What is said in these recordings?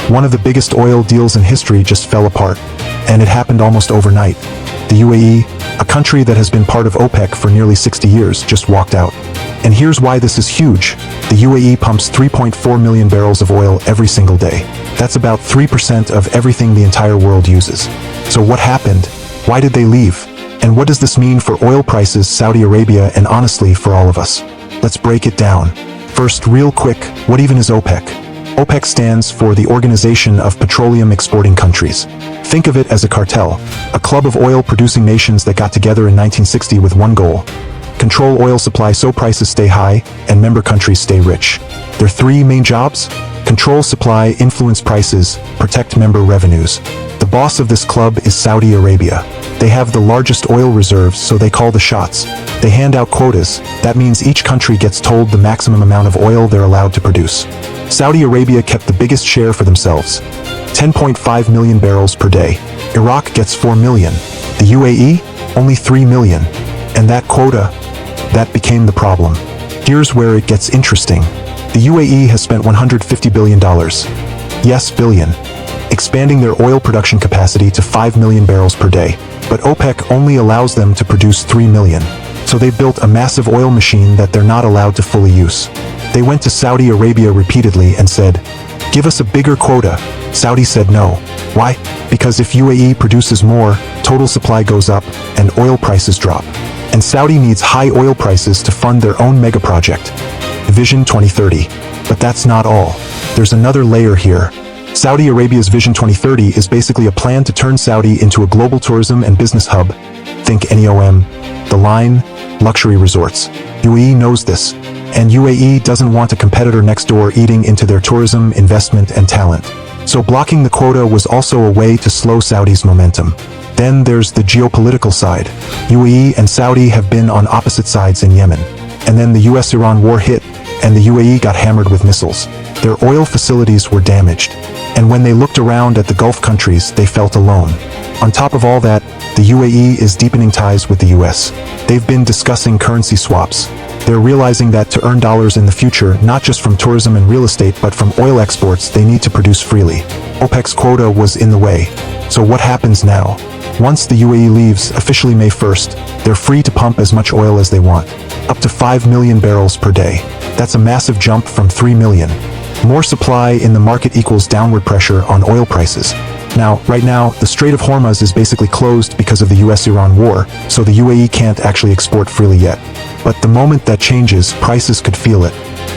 One of the biggest oil deals in history just fell apart, and it happened almost overnight. The UAE, a country that has been part of OPEC for nearly 60 years, just walked out. And here's why this is huge. The UAE pumps 3.4 million barrels of oil every single day. That's about 3% of everything the entire world uses. So what happened? Why did they leave? And what does this mean for oil prices, Saudi Arabia, and honestly, for all of us? Let's break it down. First, real quick, what even is OPEC? OPEC stands for the Organization of Petroleum Exporting Countries. Think of it as a cartel, a club of oil-producing nations that got together in 1960 with one goal: control oil supply so prices stay high and member countries stay rich. Their three main jobs? Control supply, influence prices, protect member revenues. The boss of this club is Saudi Arabia. They have the largest oil reserves, so they call the shots. They hand out quotas. That means each country gets told the maximum amount of oil they're allowed to produce. Saudi Arabia kept the biggest share for themselves, 10.5 million barrels per day. Iraq gets 4 million. The UAE? Only 3 million. And that quota? That became the problem. Here's where it gets interesting. The UAE has spent $150 billion. Yes, billion. Expanding their oil production capacity to 5 million barrels per day. But OPEC only allows them to produce 3 million. So they built a massive oil machine that they're not allowed to fully use. They went to Saudi Arabia repeatedly and said, "Give us a bigger quota." Saudi said no. Why? Because if UAE produces more, total supply goes up and oil prices drop. And Saudi needs high oil prices to fund their own mega project, Vision 2030. But that's not all. There's another layer here. Saudi Arabia's Vision 2030 is basically a plan to turn Saudi into a global tourism and business hub. Think NEOM, The Line, luxury resorts. UAE knows this, and UAE doesn't want a competitor next door eating into their tourism, investment, and talent. So blocking the quota was also a way to slow Saudi's momentum. Then there's the geopolitical side. UAE and Saudi have been on opposite sides in Yemen. And then the US-Iran war hit, and the UAE got hammered with missiles. Their oil facilities were damaged. And when they looked around at the Gulf countries, they felt alone. On top of all that, the UAE is deepening ties with the US. They've been discussing currency swaps. They're realizing that to earn dollars in the future, not just from tourism and real estate, but from oil exports, they need to produce freely. OPEC's quota was in the way. So what happens now? Once the UAE leaves, officially May 1st, they're free to pump as much oil as they want. Up to 5 million barrels per day. That's a massive jump from 3 million. More supply in the market equals downward pressure on oil prices. Now, right now, the Strait of Hormuz is basically closed because of the US-Iran war, so the UAE can't actually export freely yet. But the moment that changes, prices could feel it.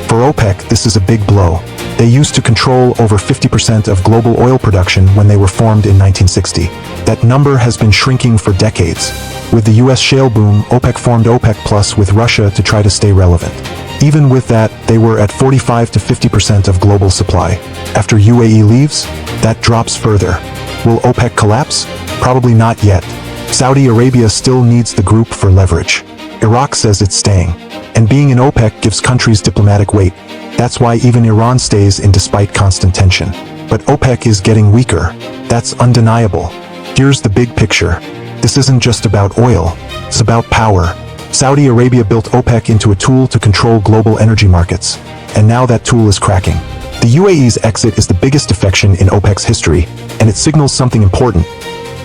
For OPEC, this is a big blow. They used to control over 50% of global oil production when they were formed in 1960. That number has been shrinking for decades. With the US shale boom, OPEC formed OPEC Plus with Russia to try to stay relevant. Even with that, they were at 45 to 50% of global supply. After UAE leaves, that drops further. Will OPEC collapse? Probably not yet. Saudi Arabia still needs the group for leverage. Iraq says it's staying. And being in OPEC gives countries diplomatic weight. That's why even Iran stays in despite constant tension. But OPEC is getting weaker. That's undeniable. Here's the big picture. This isn't just about oil. It's about power. Saudi Arabia built OPEC into a tool to control global energy markets. And now that tool is cracking. The UAE's exit is the biggest defection in OPEC's history, and it signals something important.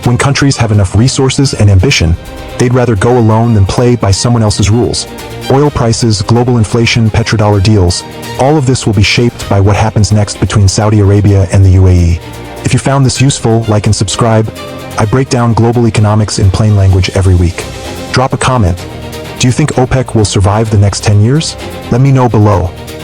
When countries have enough resources and ambition, they'd rather go alone than play by someone else's rules. Oil prices, global inflation, petrodollar deals, all of this will be shaped by what happens next between Saudi Arabia and the UAE. If you found this useful, like and subscribe. I break down global economics in plain language every week. Drop a comment. Do you think OPEC will survive the next 10 years? Let me know below.